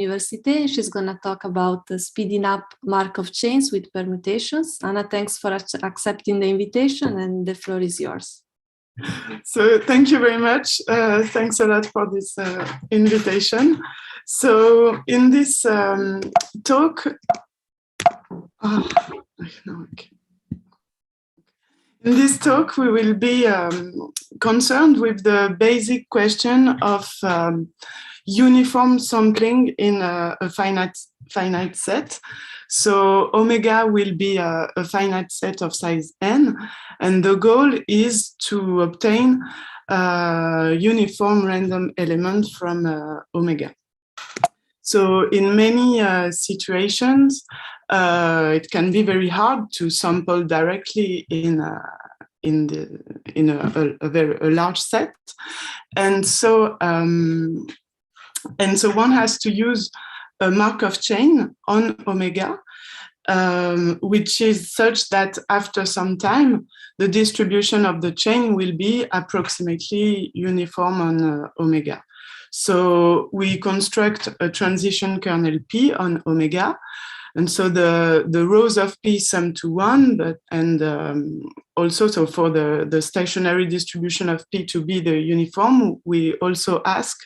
Université. She's going to talk about speeding up Markov chains with permutations. Anna, thanks for accepting the invitation, and the floor is yours. So thank you very much. Thanks a lot for this invitation. So in this talk, in this talk, we will be concerned with the basic question of uniform sampling in a finite set. So omega will be a finite set of size n, and the goal is to obtain a uniform random element from omega. So in many situations, it can be very hard to sample directly in a very large set, and so one has to use a Markov chain on omega, which is such that after some time, the distribution of the chain will be approximately uniform on omega. So we construct a transition kernel P on omega. And so the rows of P sum to 1, also so for the stationary distribution of P to be the uniform, we also ask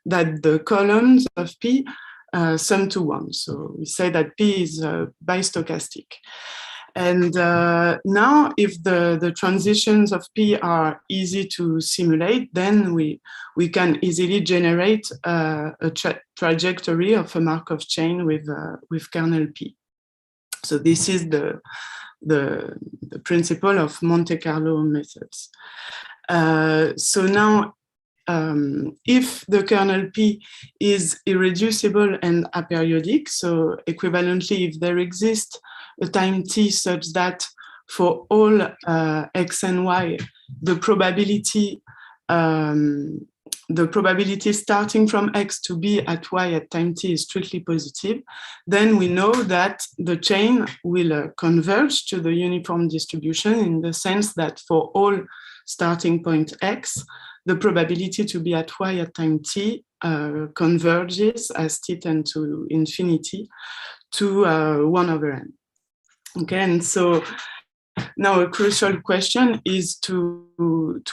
that the columns of P sum to 1. So we say that P is bistochastic. And now if the transitions of P are easy to simulate, then we can easily generate a trajectory of a Markov chain with kernel P. So this is the principle of Monte Carlo methods. So now if the kernel P is irreducible and aperiodic, so equivalently if there exists a time t such that for all x and y, the probability starting from x to be at y at time t is strictly positive, then we know that the chain will converge to the uniform distribution in the sense that for all starting point x, the probability to be at y at time t converges as t tends to infinity to 1 over n. Okay, and so now a crucial question is to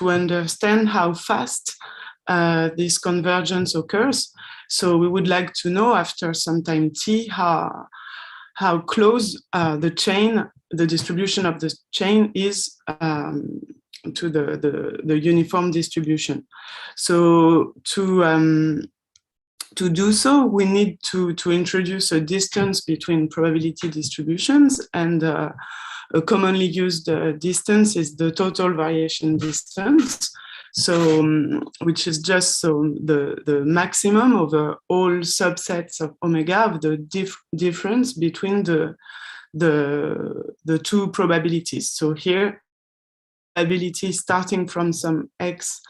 understand how fast this convergence occurs. So we would like to know after some time t how close the distribution of the chain is to the uniform distribution. So to do so, we need to introduce a distance between probability distributions, and a commonly used distance is the total variation distance. So, which is just the maximum over all subsets of omega of the difference between the two probabilities. So here, probability starting from some x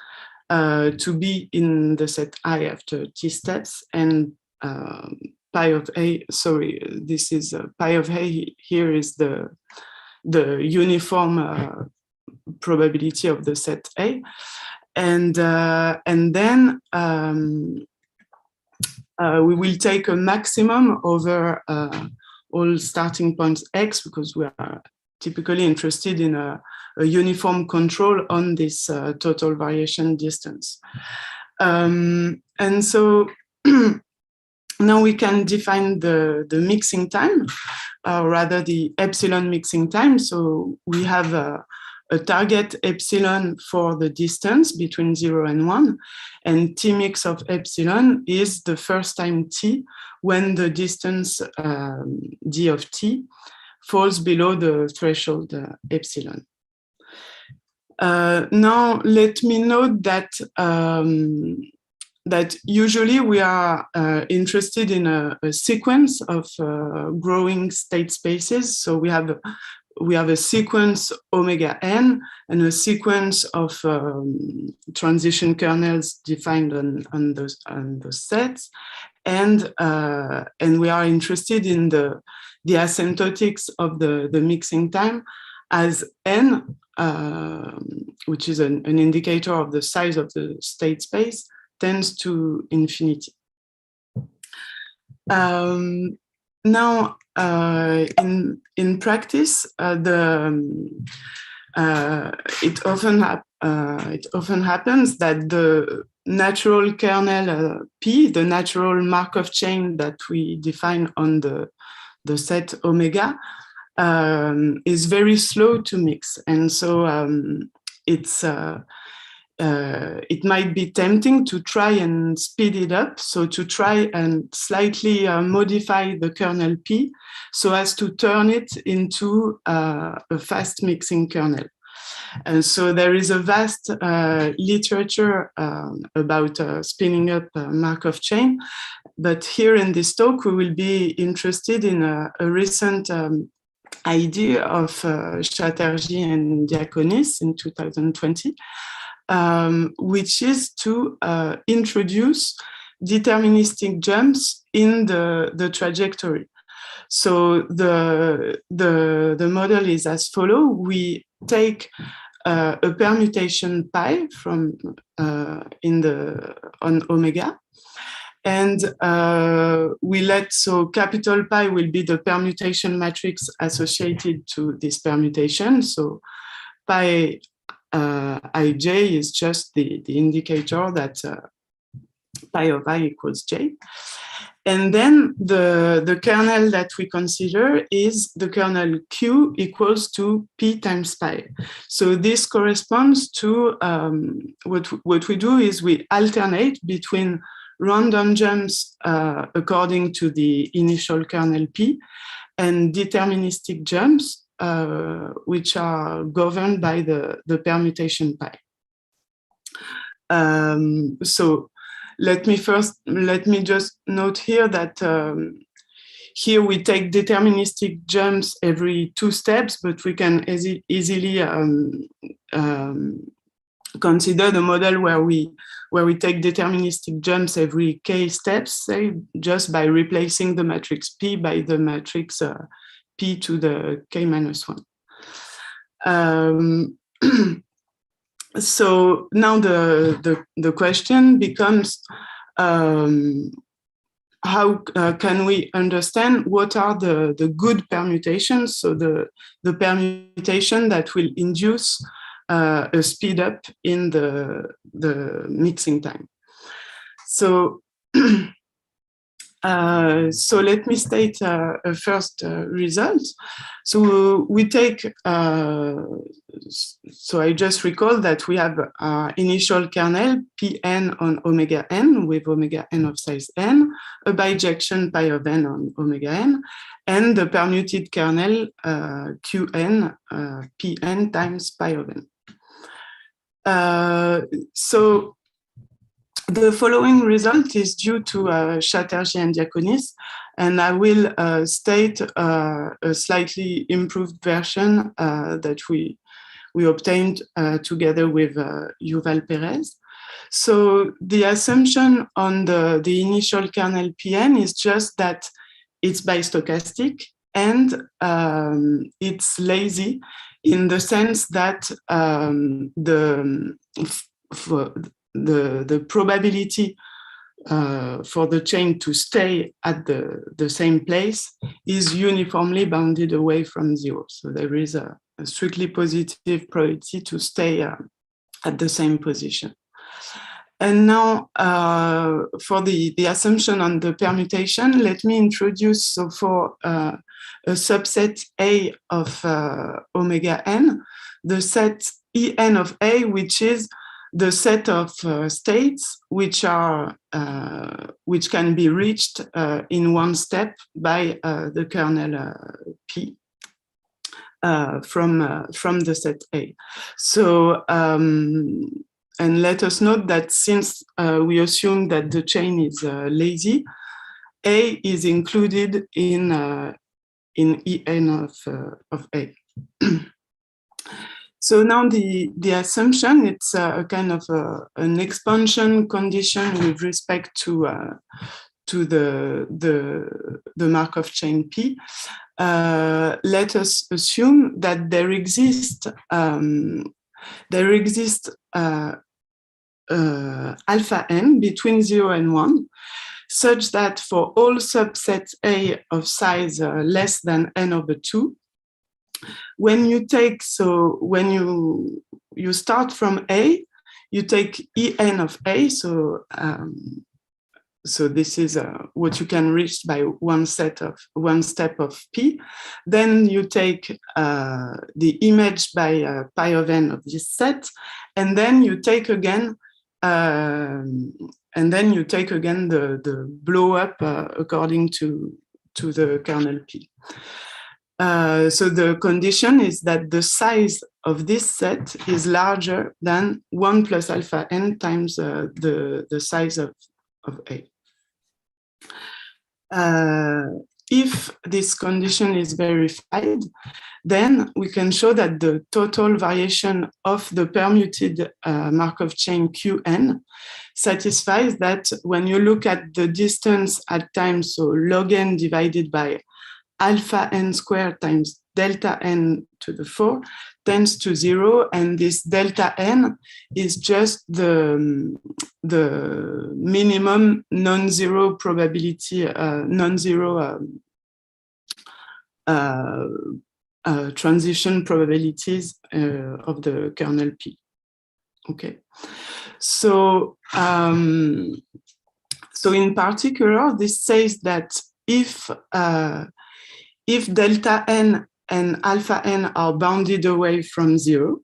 to be in the set I after t steps, and pi of a, sorry, this is pi of a here is the uniform probability of the set A, and then we will take a maximum over all starting points x, because we are typically interested in a uniform control on this total variation distance. And so now we can define the mixing time, rather the epsilon mixing time. So we have a target epsilon for the distance between 0 and 1, and t mix of epsilon is the first time t when the distance d of t falls below the threshold epsilon. Now, let me note that that usually we are interested in a sequence of growing state spaces. So we have a sequence omega n and a sequence of transition kernels defined on those sets, and we are interested in the asymptotics of the mixing time as n, which is an indicator of the size of the state space, tends to infinity. Now, in practice, it often happens that the natural kernel P, the natural Markov chain that we define on the set omega, is very slow to mix, and so it might be tempting to try and speed it up, so to try and slightly modify the kernel P so as to turn it into a fast mixing kernel. And so there is a vast literature about spinning up a Markov chain, but here in this talk we will be interested in a recent idea of Chatterjee and Diaconis in 2020, which is to introduce deterministic jumps in the trajectory. So the model is as follows. We take a permutation pi from on omega, and we so capital pi will be the permutation matrix associated to this permutation. So pi ij is just the indicator that pi of I equals j. And then the kernel that we consider is the kernel Q equals to P times pi. So this corresponds to what we do is we alternate between random jumps according to the initial kernel P and deterministic jumps which are governed by the permutation pi. So let me just note here that here we take deterministic jumps every 2 steps, but we can easily consider the model where we take deterministic jumps every k steps, say, just by replacing the matrix P by the matrix P to the k minus 1. So now the question becomes, how can we understand what are the good permutations? So the permutation that will induce a speed up in the mixing time. So so let me state a first result. So we take, so I just recall that we have initial kernel Pn on omega n with omega n of size n, a bijection pi of n on omega n, and the permuted kernel Qn Pn times pi of n. So the following result is due to Chatterjee and Diaconis, and I will state a slightly improved version that we obtained together with Yuval Perez. So the assumption on the initial kernel Pn is just that it's bistochastic and it's lazy in the sense that the probability for the chain to stay at the same place is uniformly bounded away from 0. So there is a strictly positive probability to stay at the same position. And now for the assumption on the permutation, let me introduce, so for a subset A of omega n, the set En of A, which is the set of states which can be reached in one step by the kernel P from the set A. So and let us note that since we assume that the chain is lazy, A is included in En of A. So now the assumption, it's a kind of an expansion condition with respect to the Markov chain P. Let us assume that there exists alpha n between 0 and 1, such that for all subset A of size less than n/2, when you take, so when you start from A, you take En of A, so this is what you can reach by one step of P. Then you take the image by pi of n of this set, and then you take again the blow up according to the kernel P. So the condition is that the size of this set is larger than 1 plus alpha n times the size of A. If this condition is verified, then we can show that the total variation of the permuted Markov chain Qn satisfies that when you look at the distance at time, so log n divided by alpha n squared times delta n to the 4 tends to 0, and this delta n is just the minimum non-zero probability, non-zero transition probabilities of the kernel P. Okay, so so in particular, this says that if delta n and alpha n are bounded away from 0,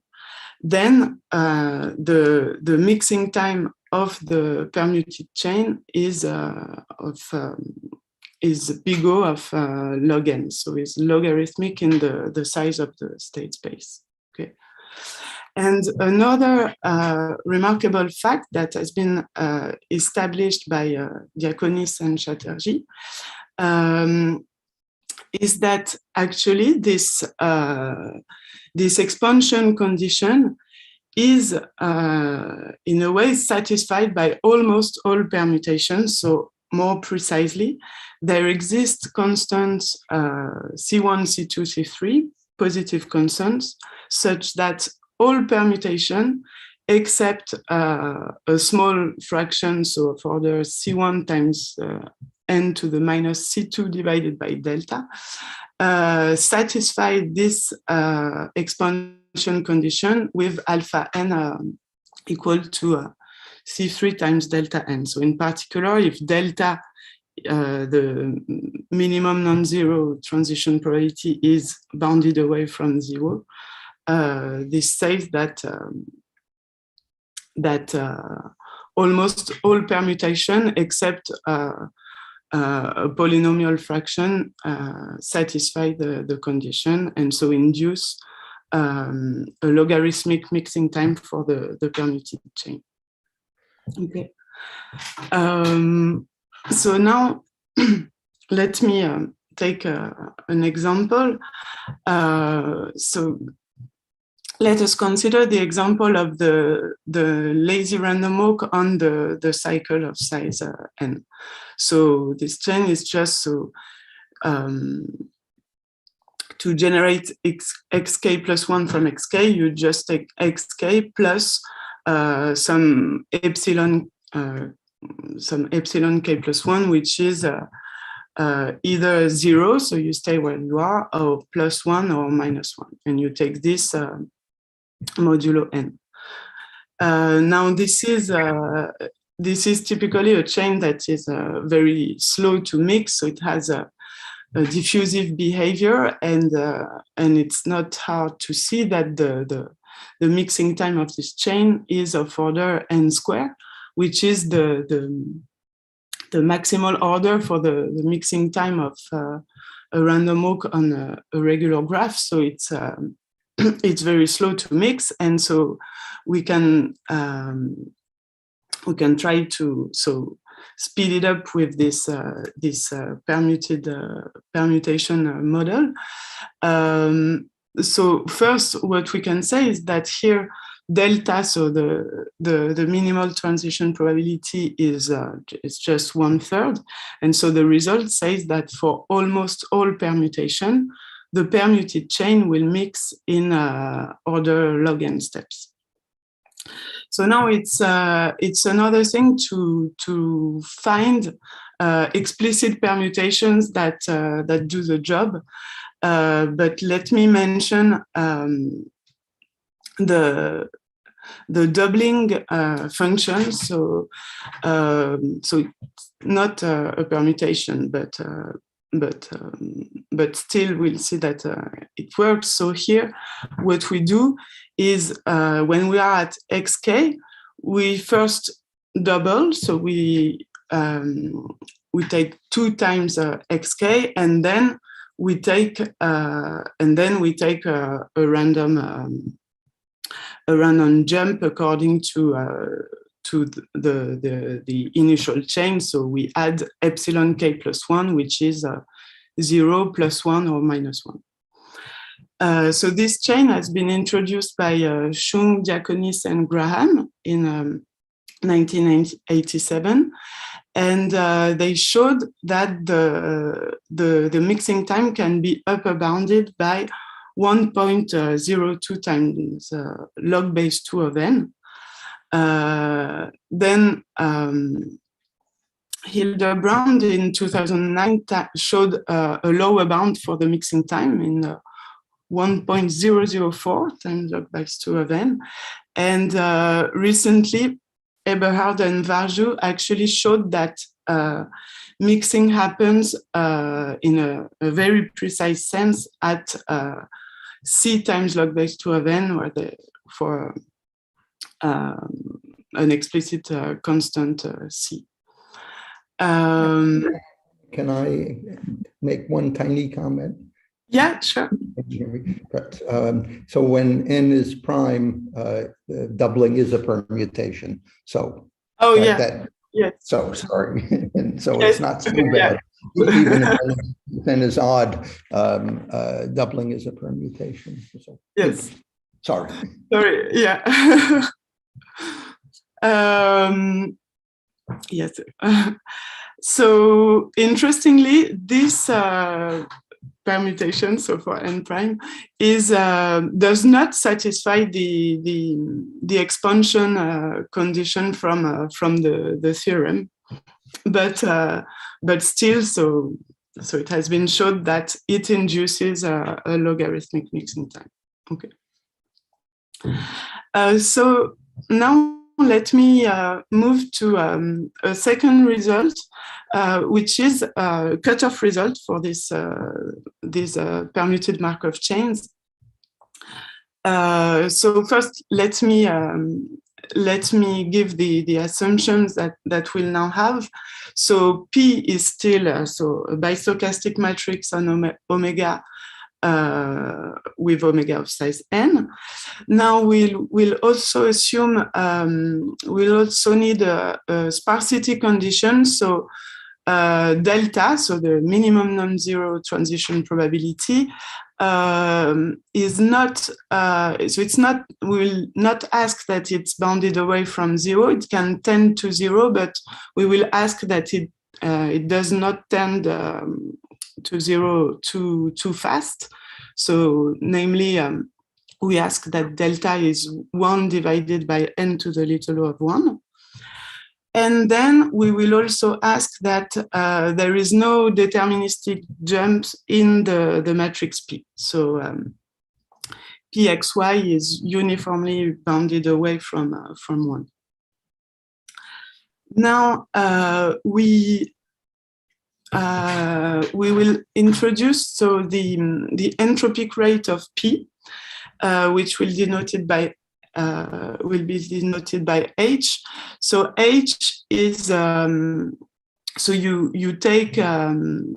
then the mixing time of the permuted chain is big O of log n, so it's logarithmic in the size of the state space. Okay, and another remarkable fact that has been established by Diaconis and Chatterjee is that actually this expansion condition is in a way satisfied by almost all permutations. So more precisely, there exist constants C1, C2, C3, positive constants, such that all permutation except a small fraction, so of order C1 times n to the minus C2 divided by delta, satisfy this expansion condition with alpha n equal to C3 times delta n. So in particular, if delta, the minimum non-zero transition probability, is bounded away from 0, this says that almost all permutation except a polynomial fraction satisfy the condition, and so induce a logarithmic mixing time for the permuted chain. Okay. So now let me take an example. So let us consider the example of the lazy random walk on the cycle of size n. So this chain is just so to generate xk plus 1 from xk, you just take xk plus some epsilon k plus 1, which is either 0, so you stay where you are, or plus 1 or minus 1, and you take this modulo n. Now this is typically a chain that is very slow to mix, so it has a diffusive behavior, and it's not hard to see that the mixing time of this chain is of order n squared, which is the maximal order for the mixing time of a random walk on a regular graph. So it's it's very slow to mix, and so we can try to speed it up with this permutation model. So first, what we can say is that here delta, so the minimal transition probability is just 1/3, and so the result says that for almost all permutation, the permuted chain will mix in order log n steps. So now it's another thing to find explicit permutations that that do the job. But let me mention the doubling function. So it's not a permutation, but still we'll see that it works. So here, what we do is when we are at xk, we first double. So we take 2 times xk, and then we take a random jump according to the initial chain. So we add epsilon k plus 1, which is 0, plus 1, or minus 1. So this chain has been introduced by Chung, Diaconis, and Graham in 1987. And they showed that the mixing time can be upper bounded by 1.02 times log base 2 of n. Then Hildebrand in 2009 showed a lower bound for the mixing time in 1.004 times log base 2 of n. And recently, Eberhard and Varjou actually showed that mixing happens in a very precise sense at c times log base 2 of n, or for an explicit constant c. Can I make one tiny comment? Yeah, sure. But, so when n is prime, doubling is a permutation. So oh like yeah, that. yes. So sorry, and so Yes. it's not so bad. Even if n is odd, doubling is a permutation. So, Yes. sorry. Sorry. Yeah. Yes. So interestingly, this permutation, so for n prime, is does not satisfy the expansion condition from the theorem, but still, so it has been shown that it induces a logarithmic mixing time. Okay. So now let me move to a second result, which is a cutoff result for these permuted Markov chains. So first, let me give the assumptions that we'll now have. So P is still so a bistochastic matrix on omega with omega of size n. Now we'll also assume we'll also need a sparsity condition. So delta, so the minimum non-zero transition probability, is not, so it's not, we will not ask that it's bounded away from 0. It can tend to 0, but we will ask that it does not tend to 0 too fast. So namely, we ask that delta is 1 divided by n to the little o of 1. And then we will also ask that there is no deterministic jumps in the matrix P. So Pxy is uniformly bounded away from 1. Now we will introduce so the entropic rate of P, which will be denoted by H. So H is so you take in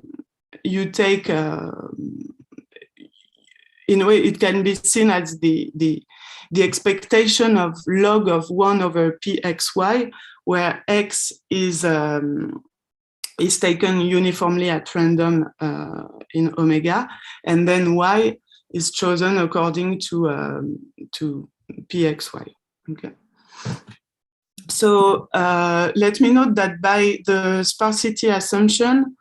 a way it can be seen as the expectation of log of 1 over Pxy, where x is taken uniformly at random in omega, and then y is chosen according to Pxy. Okay. So let me note that by the sparsity assumption,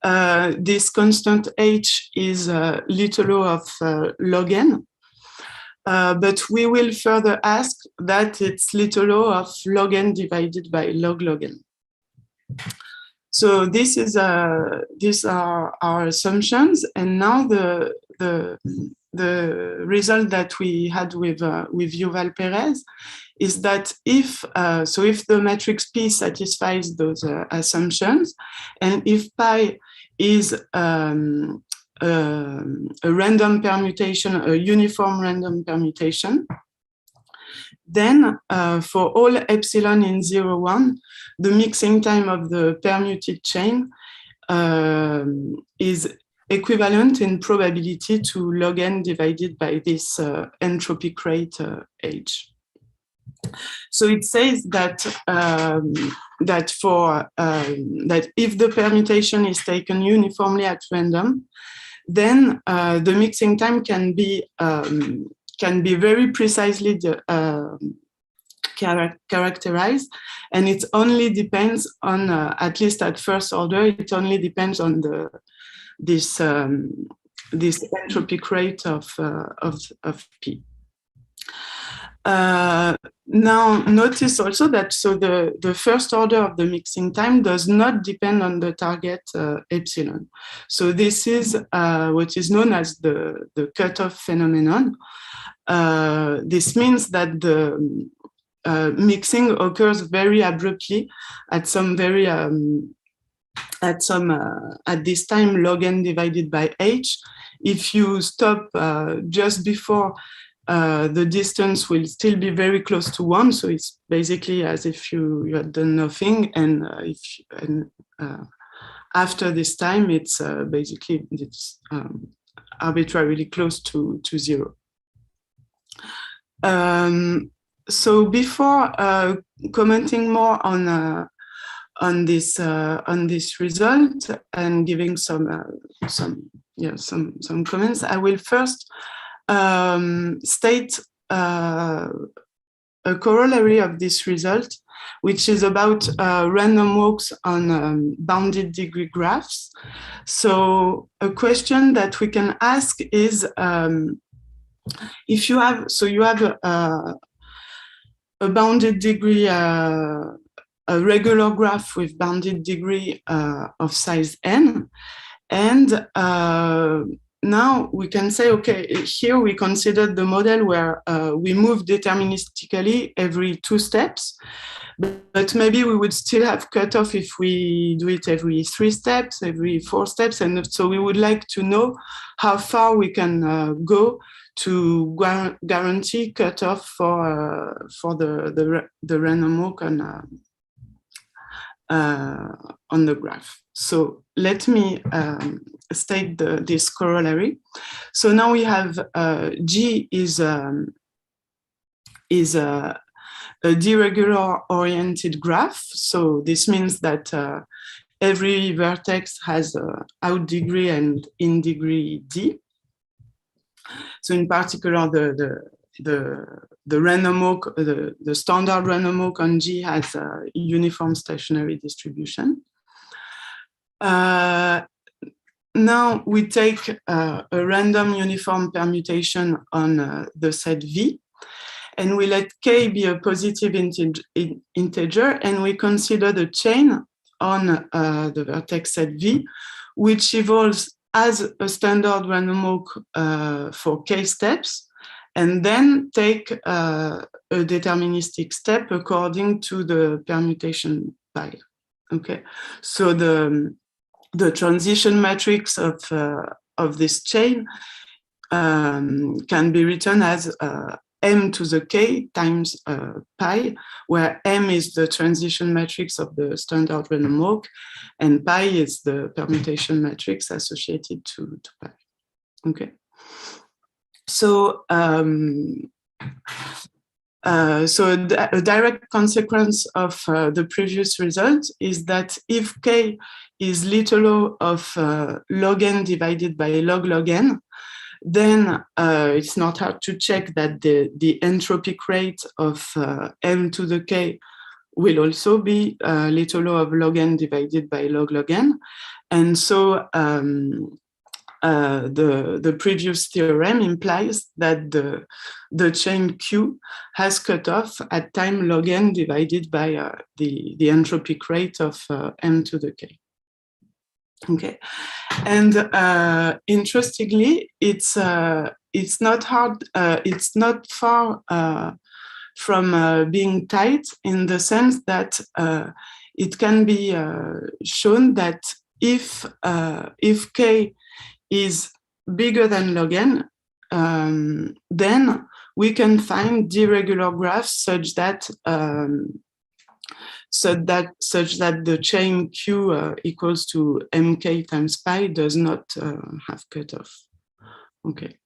this constant h is little o of log n, but we will further ask that it's little o of log n divided by log n. So this is these are our assumptions, and now the result that we had with Yuval Perez is that if if the matrix P satisfies those assumptions, and if pi is a random permutation, a uniform random permutation, then for all epsilon in 0, 1, the mixing time of the permuted chain is equivalent in probability to log n divided by this entropic rate h. So it says that that if the permutation is taken uniformly at random, then the mixing time can be very precisely characterized, and it only depends on, at least at first order, it only depends on this entropic rate of P. Now notice also that the first order of the mixing time does not depend on the target epsilon. So this is what is known as the cutoff phenomenon. This means that the mixing occurs very abruptly at some very at this time log n divided by h. If you stop just before, the distance will still be very close to 1, so it's basically as if you had done nothing, and after this time, it's basically arbitrarily close to 0. So before commenting more on this result and giving some comments, I will first state a corollary of this result, which is about random walks on bounded degree graphs. So a question that we can ask is, if you have a bounded degree, a regular graph with bounded degree of size n, and now we can say, okay, here we considered the model where we move deterministically every 2 steps, but maybe we would still have cutoff if we do it every 3 steps, every 4 steps, and so we would like to know how far we can go to guarantee cutoff for the random walk on the graph. So let me state this corollary. So now we have G is a deregular oriented graph. So this means that every vertex has out degree and in degree D. So in particular, the random walk, the standard random walk on G has a uniform stationary distribution. Now we take a random uniform permutation on the set V, and we let K be a positive integer, and we consider the chain on the vertex set V, which evolves as a standard random walk for K steps, and then take a deterministic step according to the permutation pi. Okay, so the transition matrix of this chain can be written as m to the k times pi, where m is the transition matrix of the standard random walk, and pi is the permutation matrix associated to pi. Okay. So, a direct consequence of the previous result is that if k is little o of log n divided by log n, then it's not hard to check that the entropic rate of m to the k will also be little o of log n divided by log n. And so the previous theorem implies that the chain Q has cutoff at time log n divided by the entropic rate of m to the k. Okay, and interestingly, it's not hard. It's not far from being tight, in the sense that it can be shown that if k is bigger than log n, then we can find deregular graphs such that the chain Q equals to mk times pi does not have cutoff. Okay.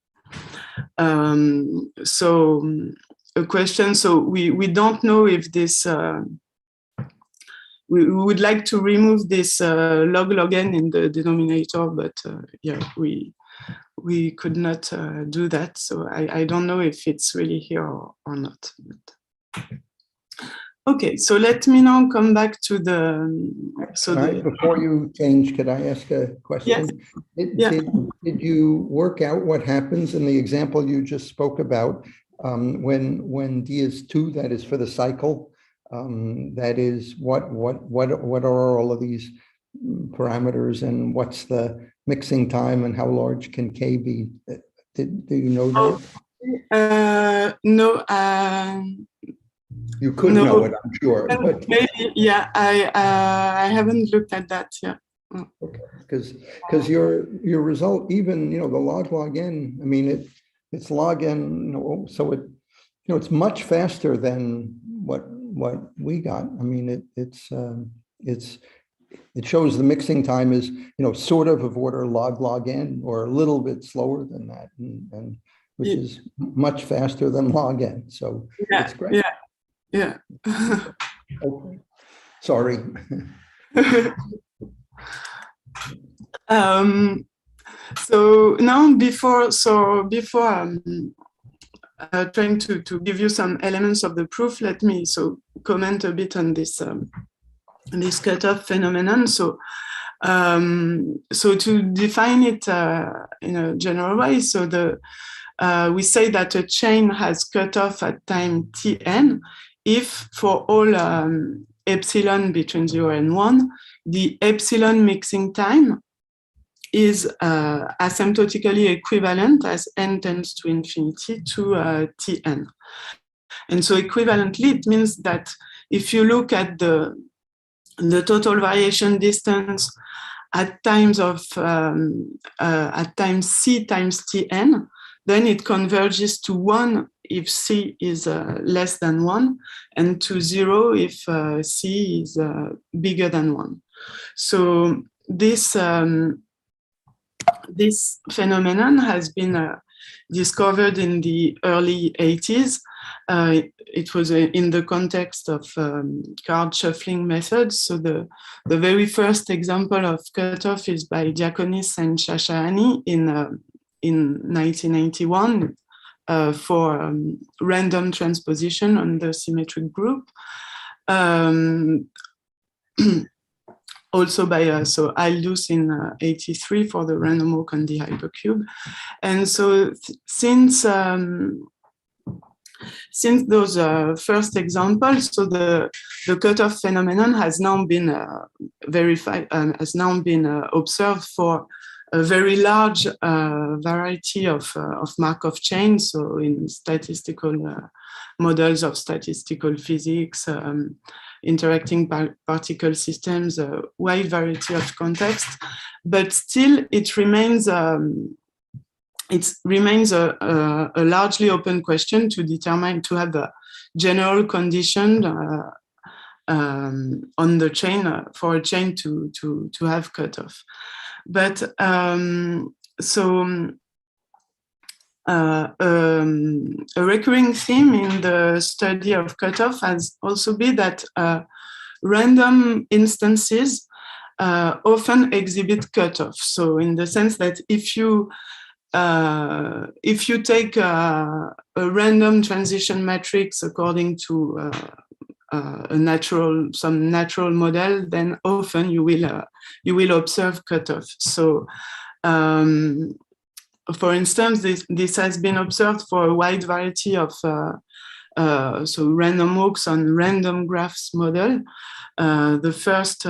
So a question. So we don't know if this. We would like to remove this log n in the denominator, but yeah, we could not do that. So I don't know if it's really here or not. Okay, so let me now come back to the. Before you change, could I ask a question? Yes. Did you work out what happens in the example you just spoke about when d is 2, that is for the cycle? That is, what are all of these parameters, and what's the mixing time, and how large can k be? Do you know that? No. You could know it, I'm sure. But maybe, yeah, I haven't looked at that. Yeah. Okay, because your result, even the log n. I mean, it's log n. So it's much faster than what we got. I mean, it shows the mixing time is sort of order log n, or a little bit slower than that, and which is much faster than log n. So it's great. Yeah. Okay. Sorry. So now before trying to give you some elements of the proof, let me comment a bit on this this cutoff phenomenon. So to define it in a general way, so we say that a chain has cutoff at time tn if for all epsilon between 0 and 1, the epsilon mixing time is asymptotically equivalent as n tends to infinity to tn. And so equivalently, it means that if you look at the total variation distance at times at time c times tn, then it converges to 1 if c is less than 1, and to 0 if c is bigger than 1. So this phenomenon has been discovered in the early 80s. It was in the context of card shuffling methods. So the very first example of cutoff is by Diaconis and Shashahani in 1991 for random transposition on the symmetric group. Also by Aldous in 83 for the random walk on the hypercube. And so since those first examples, so the cutoff phenomenon has now been verified, has now been observed for a very large variety of Markov chains. So in statistical models of statistical physics, interacting particle systems, a wide variety of contexts, but still it remains a largely open question to determine, to have a general condition on the chain for a chain to have cutoff. But a recurring theme in the study of cutoff has also been that random instances often exhibit cutoff. So in the sense that if you take a random transition matrix according to some natural model, then often you will observe cutoff. So for instance, this has been observed for a wide variety of random walks on random graphs model. The first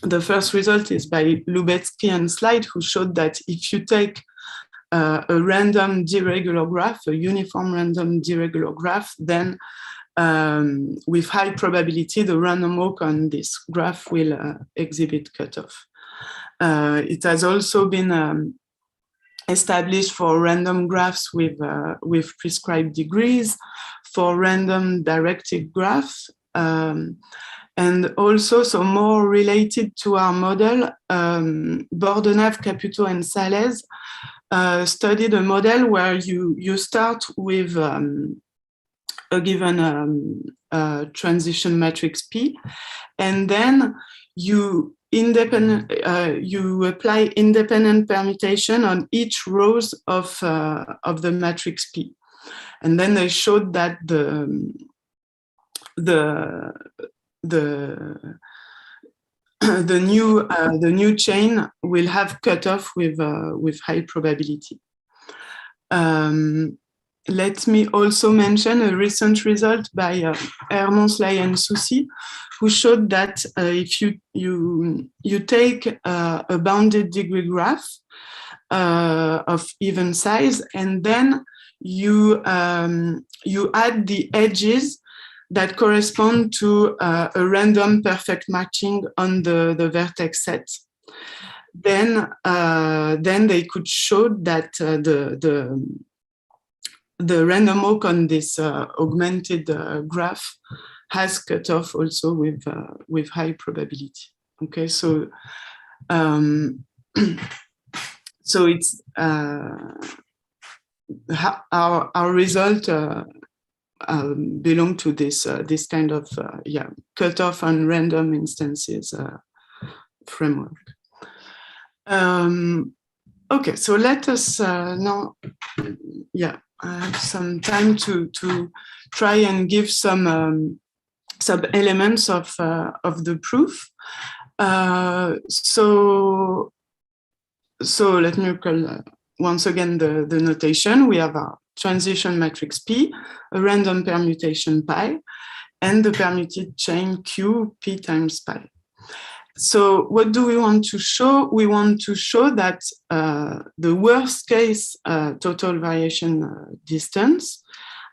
the first result is by Lubetsky and Slide, who showed that if you take a random deregular graph, a uniform random deregular graph, then with high probability, the random walk on this graph will exhibit cutoff. It has also been established for random graphs with prescribed degrees, for random directed graphs, and also, so more related to our model, Bordenave, Caputo, and Sales studied a model where you start with a given transition matrix P, and then you apply independent permutation on each rows of the matrix P, and then they showed that the new chain will have cutoff with high probability. Let me also mention a recent result by Hermans-Lay and Soucy, who showed that if you take a bounded degree graph of even size, and then you add the edges that correspond to a random perfect matching on the vertex set, then they could show that the random walk on this augmented graph has cutoff also with high probability. Okay, so so it's our result belong to this kind of cutoff on random instances framework. Okay, so let us now, I have some time to try and give some elements of the proof. So let me recall once again the notation. We have our transition matrix P, a random permutation pi, and the permuted chain Q, P times pi. So what do we want to show? We want to show that the worst case total variation distance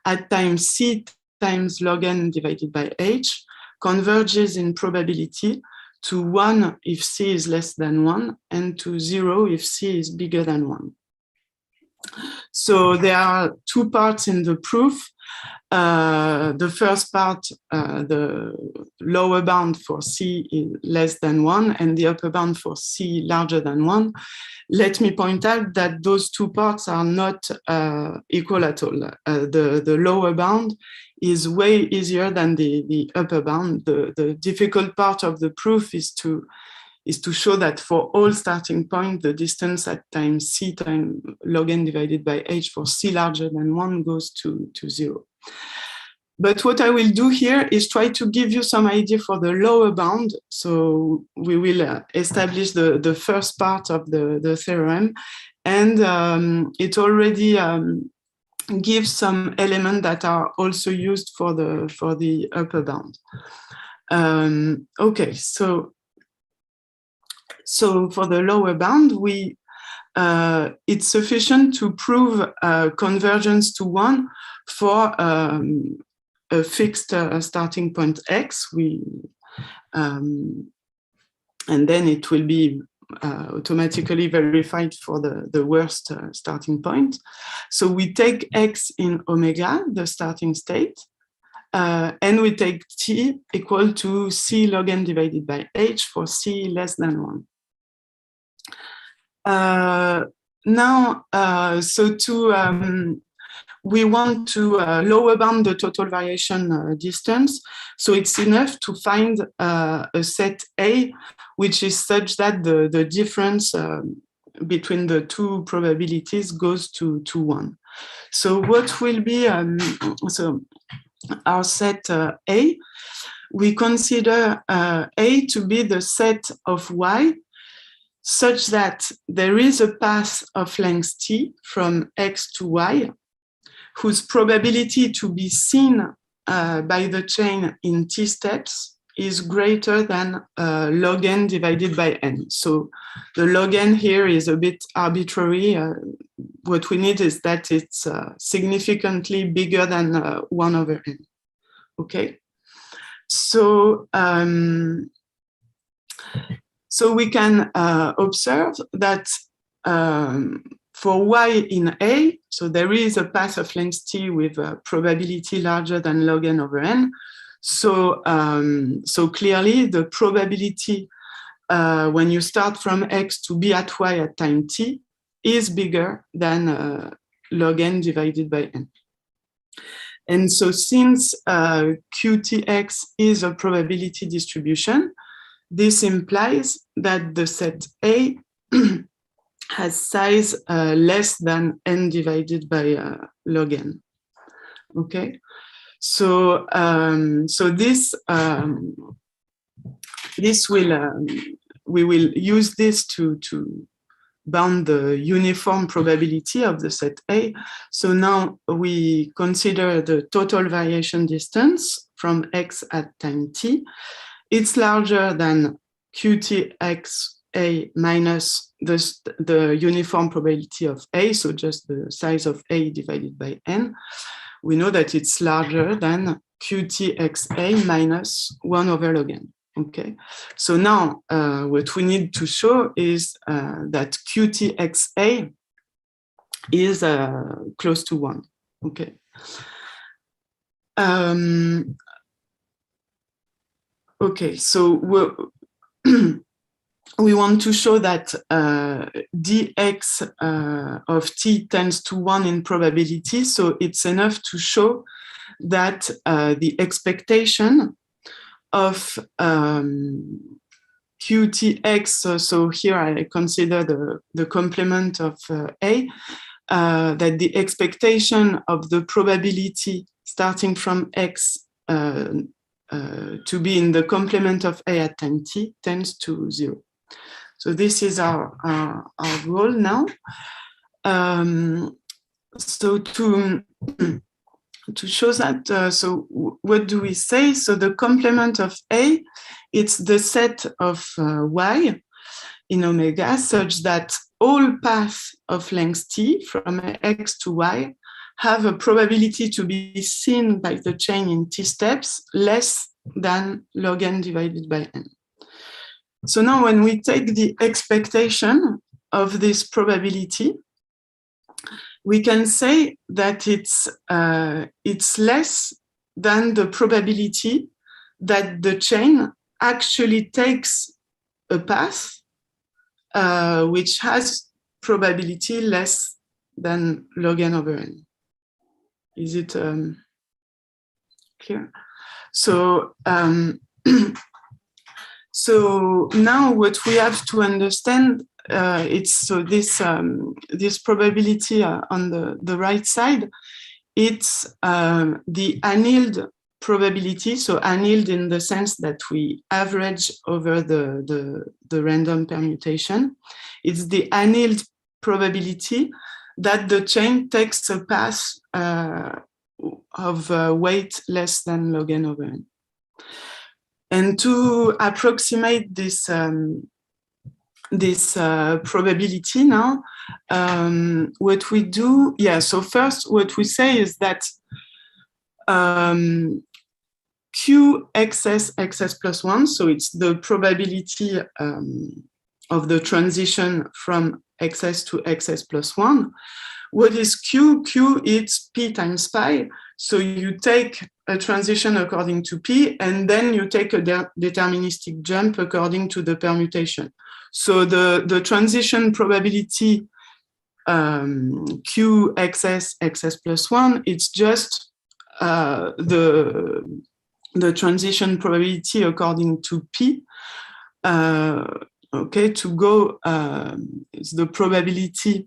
at time C times log n divided by h converges in probability to 1 if C is less than 1 and to 0 if C is bigger than 1. So there are two parts in the proof. The first part, the lower bound for C is less than 1 and the upper bound for C larger than 1. Let me point out that those two parts are not equal at all. The lower bound is way easier than the upper bound. The difficult part of the proof is to show that for all starting point, the distance at time C time log n divided by h for C larger than 1 goes to 0. But what I will do here is try to give you some idea for the lower bound. So we will establish the first part of the theorem, and it already gives some elements that are also used for the upper bound. Okay, so for the lower bound, it's sufficient to prove convergence to 1 for a fixed starting point x. And then it will be automatically verified for the worst starting point. So we take x in omega, the starting state, and we take t equal to C log n divided by h for C less than 1. Now, we want to lower bound the total variation distance. So it's enough to find a set A, which is such that the difference between the two probabilities goes to 1. So what will be, so our set A, we consider A to be the set of Y such that there is a path of length t from x to y, whose probability to be seen by the chain in t steps is greater than log n divided by n. So the log n here is a bit arbitrary. What we need is that it's significantly bigger than 1 over n. Okay, so so we can observe that for y in A, so there is a path of length t with a probability larger than log n over n. So, so clearly the probability when you start from x to be at y at time t is bigger than log n divided by n. And so since qtx is a probability distribution, this implies that the set A has size less than n divided by log n. Okay, so so this we will use this to bound the uniform probability of the set A. So now we consider the total variation distance from x at time t. It's larger than qtxa minus the uniform probability of A, so just the size of A divided by n. We know that it's larger than qtxa minus 1 over log n. Okay, so now what we need to show is that qtxa is close to 1. Okay. Okay, so we want to show that dx of t tends to 1 in probability. So it's enough to show that the expectation of qtx, so here I consider the complement of A, that the expectation of the probability starting from x to be in the complement of A at time t tends to 0. So this is our goal now. So to show that, so what do we say? So the complement of A, it's the set of y in omega such that all paths of length t from x to y have a probability to be seen by the chain in t steps less than log n divided by n. So now when we take the expectation of this probability, we can say that it's less than the probability that the chain actually takes a path which has probability less than log n over n. Is it clear? So so now what we have to understand it's so this this probability on the right side, it's the annealed probability. So annealed in the sense that we average over the random permutation. It's the annealed probability that the chain takes a path of weight less than log n over n. And to approximate this probability now, what we do, so first what we say is that qxs xs plus 1, so it's the probability of the transition from xs to xs plus 1. What is q? Q, it's p times pi. So you take a transition according to p, and then you take a deterministic jump according to the permutation. So the transition probability q xs xs plus 1, it's just the transition probability according to p. Okay, to go, it's the probability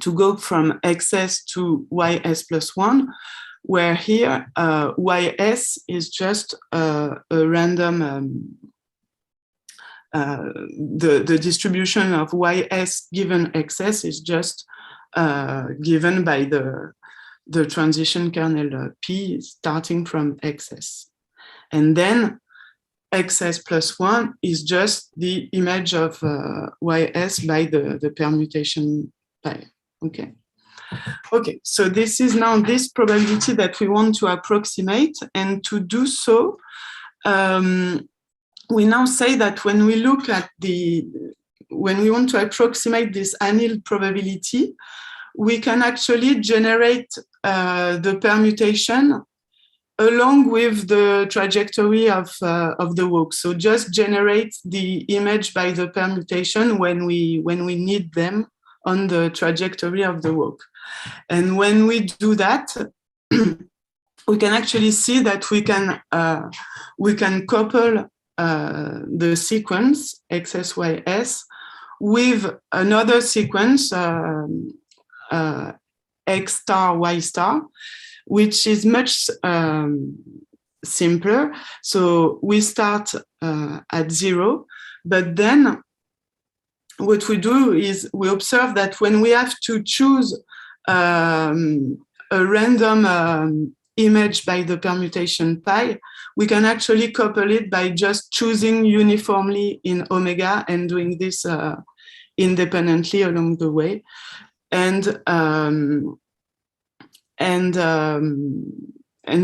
to go from xs to ys plus 1, where here ys is just a random, the distribution of ys given xs is just given by the transition kernel p starting from xs. And then xs plus 1 is just the image of ys by the permutation pi. Okay. Okay, so this is now this probability that we want to approximate, and to do so, we now say that when we look at when we want to approximate this annealed probability, we can actually generate the permutation along with the trajectory of the walk. So just generate the image by the permutation when we need them on the trajectory of the walk. And when we do that, we can actually see that we can couple the sequence XSYS with another sequence X star Y star, which is much simpler. So we start at 0, but then what we do is we observe that when we have to choose a random image by the permutation pi, we can actually couple it by just choosing uniformly in omega and doing this independently along the way. And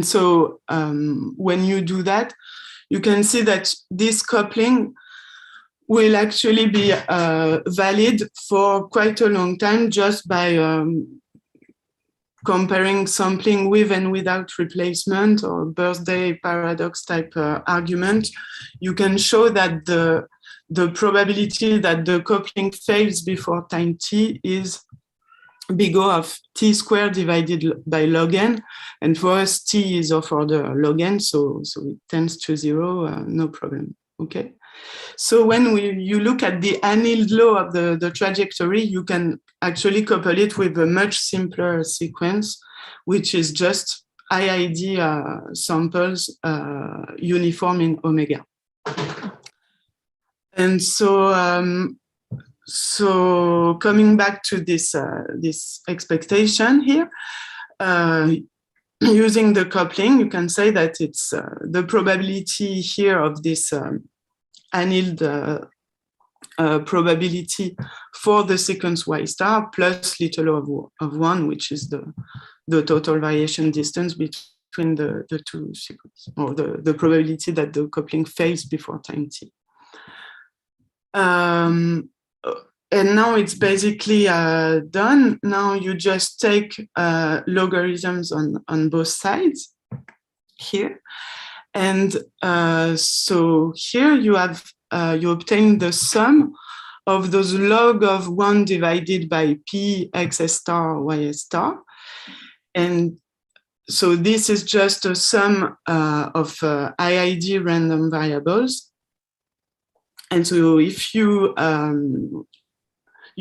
so when you do that, you can see that this coupling will actually be valid for quite a long time just by comparing sampling with and without replacement or birthday paradox type argument. You can show that the probability that the coupling fails before time t is big O of t squared divided by log n, and for us t is of order log n, so it tends to 0, no problem. Okay, so when you look at the annealed law of the trajectory, you can actually couple it with a much simpler sequence, which is just IID samples uniform in omega. And so coming back to this expectation here, using the coupling, you can say that it's the probability here of this annealed probability for the sequence y star plus little o of 1, which is the total variation distance between the two sequences, or the probability that the coupling fails before time t. And now it's basically done. Now you just take logarithms on both sides here. And so here you have, you obtain the sum of those log of 1 divided by p xs star ys star. And so this is just a sum of IID random variables. And so if you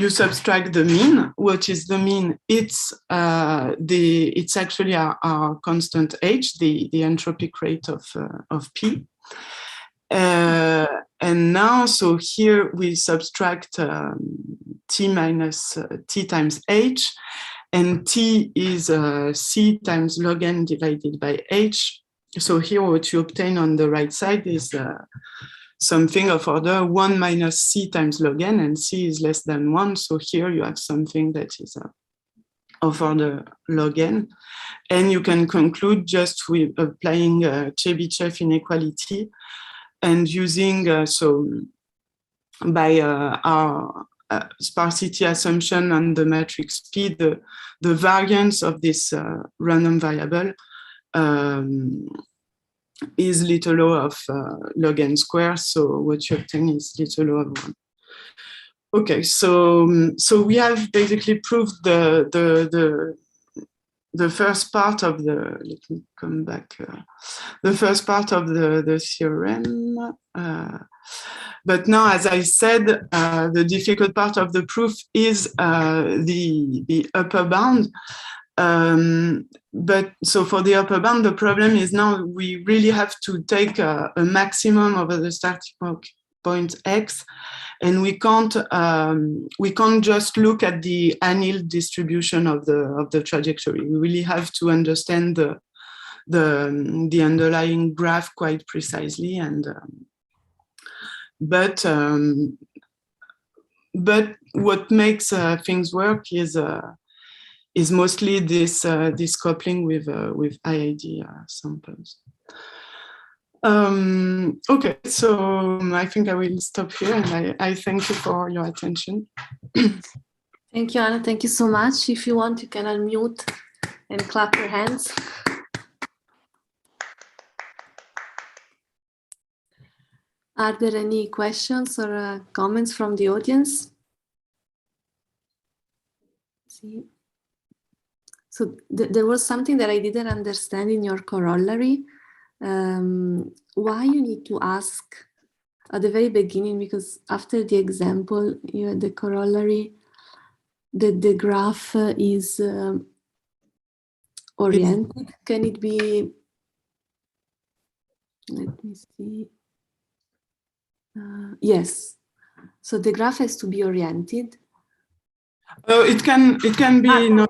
subtract the mean, what is the mean? It's actually our constant h, the entropic rate of p. And now, so here we subtract t minus t times h, and t is c times log n divided by h. So here what you obtain on the right side is something of order 1 minus c times log n, and c is less than 1. So here you have something that is of order log n. And you can conclude just with applying Chebyshev inequality and using, so by our sparsity assumption on the matrix P, the variance of this random variable is little o of log n squared. So what you obtain is little o of 1. Okay, so we have basically proved the first part of the, let me come back, the first part of the theorem. But now, as I said, the difficult part of the proof is the upper bound. But so for the upper bound, the problem is now we really have to take a maximum over the starting point x, and we can't just look at the annealed distribution of the trajectory. We really have to understand the underlying graph quite precisely, and but what makes things work is mostly this coupling with IID samples. Okay, so I think I will stop here, and I thank you for your attention. Thank you, Anna. Thank you so much. If you want, you can unmute and clap your hands. Are there any questions or comments from the audience? See. So there was something that I didn't understand in your corollary. Why you need to ask at the very beginning, because after the example, you had the corollary that the graph is oriented. Can it be, let me see. Yes, so the graph has to be oriented. Oh, it can be not.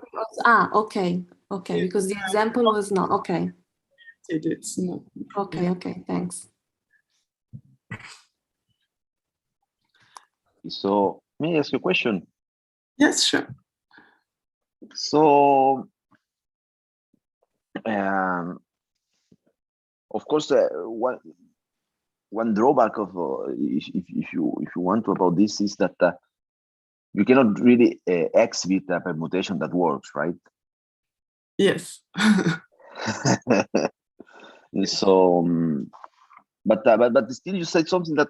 Okay, because the example was not, okay. It's not. Okay, thanks. So, may I ask you a question? Yes, sure. So, of course, one drawback of if you want to about this is that you cannot really exhibit a permutation that works, right? Yes. So, but still, you said something that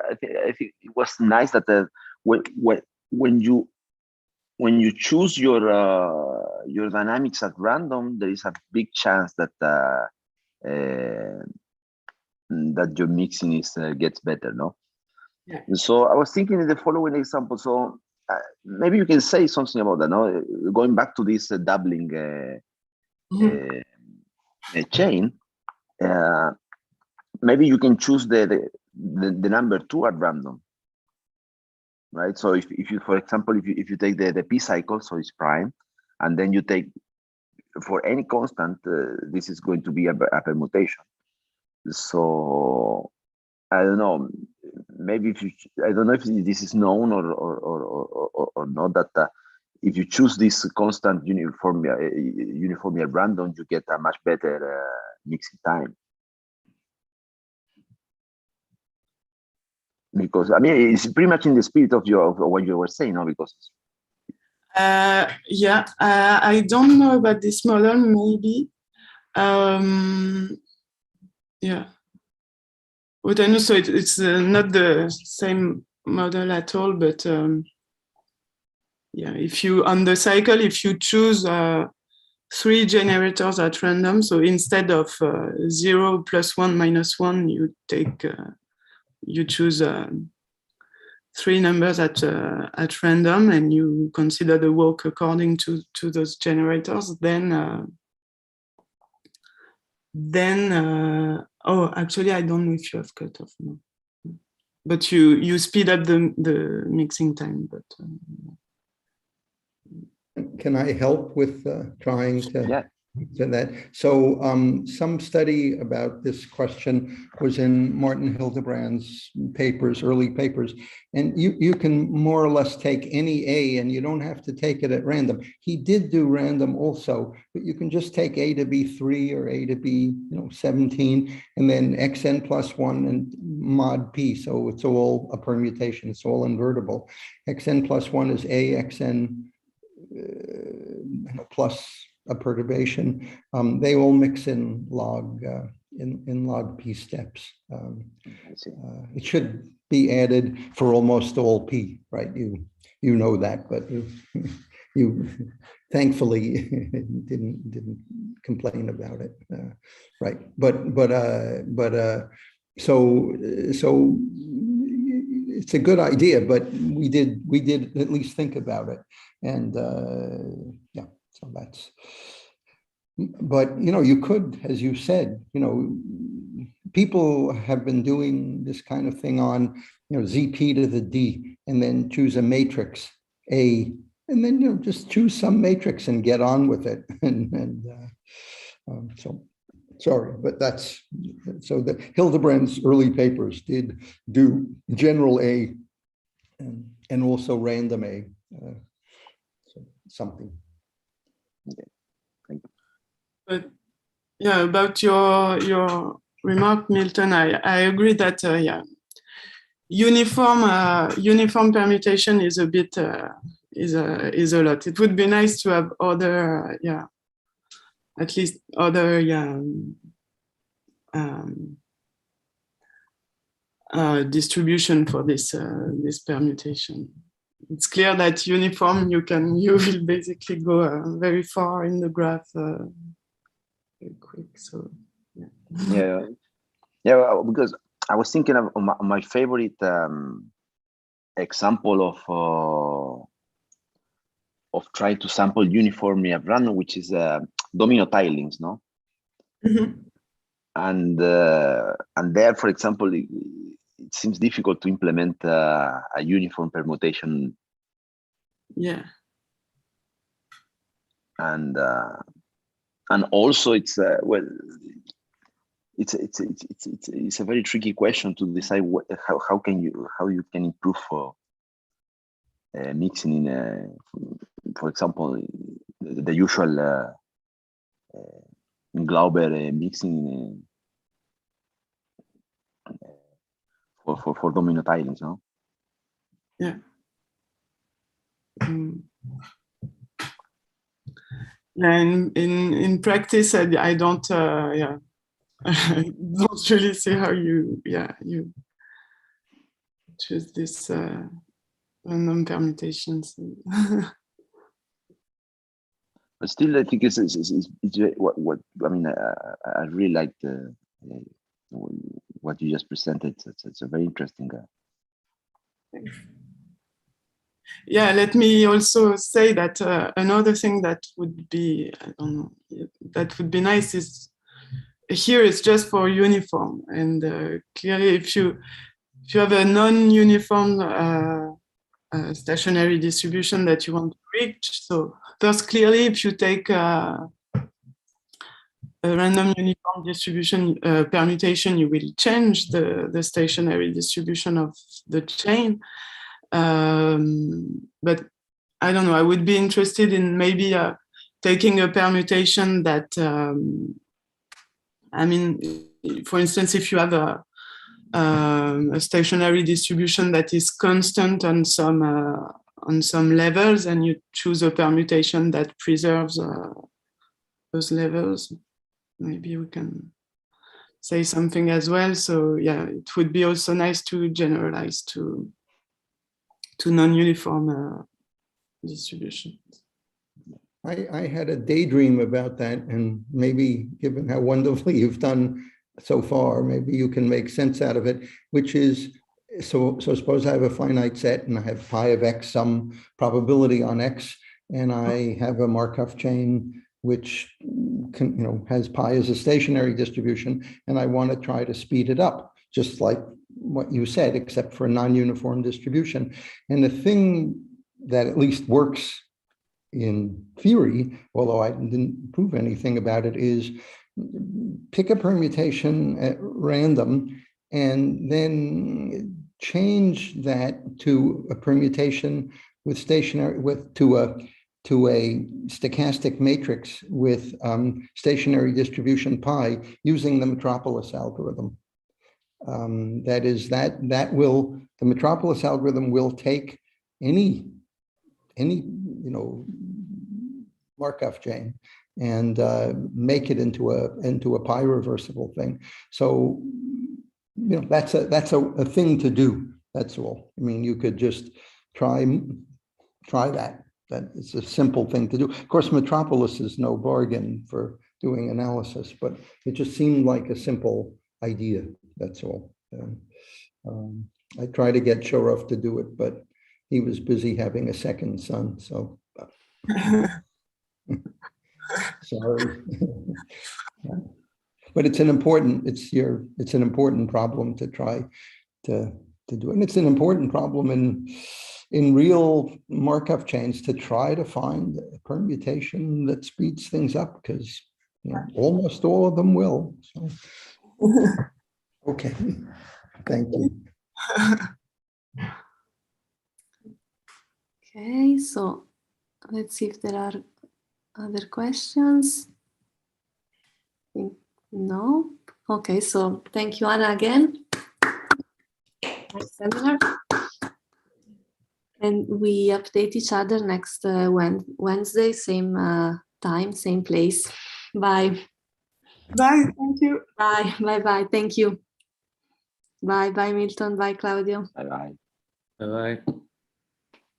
I think it was nice that when you choose your dynamics at random, there is a big chance that that your mixing is gets better, no? Yeah. So I was thinking in the following example. So maybe you can say something about that, no? Going back to this doubling chain, maybe you can choose the number 2 at random, right? So if you, for example, if you take the p cycle, so it's prime, and then you take for any constant, this is going to be a permutation. So I don't know. Maybe I don't know if this is known or not, that if you choose this constant uniformly at random, you get a much better mixing time. Because I mean, it's pretty much in the spirit of what you were saying, no? Because yeah, I don't know about this model. Maybe, yeah. What I know, so it's not the same model at all. But yeah, if you on the cycle, if you choose 3 generators at random, so instead of 0 + 1 - 1, you take you choose 3 numbers at random, and you consider the work according to those generators. Then oh, actually, I don't know if you have cutoff, no. But you speed up the mixing time. But can I help with trying to? Yeah. To that. So some study about this question was in Martin Hildebrand's papers, early papers, and you can more or less take any A and you don't have to take it at random. He did do random also, but you can just take A to be 3 or A to be 17, and then xn + 1 and mod p. So it's all a permutation. It's all invertible. Xn + 1 is A xn plus a perturbation. They all mix in log log p steps. It should be added for almost all p, right? You know that, but you thankfully didn't complain about it, right? So it's a good idea, but we did at least think about it, and yeah. So that's, but you could, as you said, people have been doing this kind of thing on ZP to the D, and then choose a matrix A, and then just choose some matrix and get on with it, and so Sorry, but that's, so the Hildebrand's early papers did do general A and also random A, so something. Okay, thank you. But yeah, about your remark, Milton, I agree that yeah, uniform permutation is a bit is a lot. It would be nice to have other yeah, at least other yeah distribution for this this permutation. It's clear that uniform you will basically go very far in the graph very quick. So yeah, yeah, because I was thinking of my favorite example of trying to sample uniformly at random, which is domino tilings, no? Mm-hmm. And there, for example, it seems difficult to implement a uniform permutation. Yeah. And also it's well, it's a very tricky question to decide how you can improve for mixing in for example the usual Glauber mixing for domino tilings, no? Yeah. Yeah, in practice, I don't yeah, I don't really see how you choose this random permutations. But still, I think it's what I mean. I really liked what you just presented. It's a very interesting. Yeah, let me also say that another thing that would be, I don't know, that would be nice is here it's just for uniform, and clearly if you have a non-uniform stationary distribution that you want to reach, so first clearly if you take a random uniform distribution permutation, you will change the stationary distribution of the chain. But I don't know, I would be interested in maybe taking a permutation that, I mean, for instance, if you have a stationary distribution that is constant on some levels, and you choose a permutation that preserves those levels, maybe we can say something as well. So yeah, it would be also nice to generalize to non-uniform distribution. I had a daydream about that, and maybe given how wonderfully you've done so far, maybe you can make sense out of it, which is, so suppose I have a finite set and I have pi of x, some probability on x, and I have a Markov chain which has pi as a stationary distribution, and I want to try to speed it up, just like what you said, except for a non-uniform distribution. And the thing that at least works in theory, although I didn't prove anything about it, is pick a permutation at random and then change that to a permutation with to a stochastic matrix with stationary distribution pi using the Metropolis algorithm. That is, the Metropolis algorithm will take any Markov chain and make it into a pi reversible thing. So that's a thing to do. That's all. I mean, you could just try that. That is a simple thing to do. Of course, Metropolis is no bargain for doing analysis, but it just seemed like a simple idea. That's all. I tried to get Shorov to do it, but he was busy having a second son, so sorry. But it's an important problem to try to do, and it's an important problem in real Markov chains to try to find a permutation that speeds things up, because Yeah, almost all of them will. So. Okay, thank you. Okay, so let's see if there are other questions. No. Okay, so thank you, Anna, again. Nice seminar. And we update each other next Wednesday, same time, same place. Bye. Bye, thank you. Bye, bye, bye. Thank you. Bye, bye, Milton. Bye, Claudio. Bye bye. Bye bye.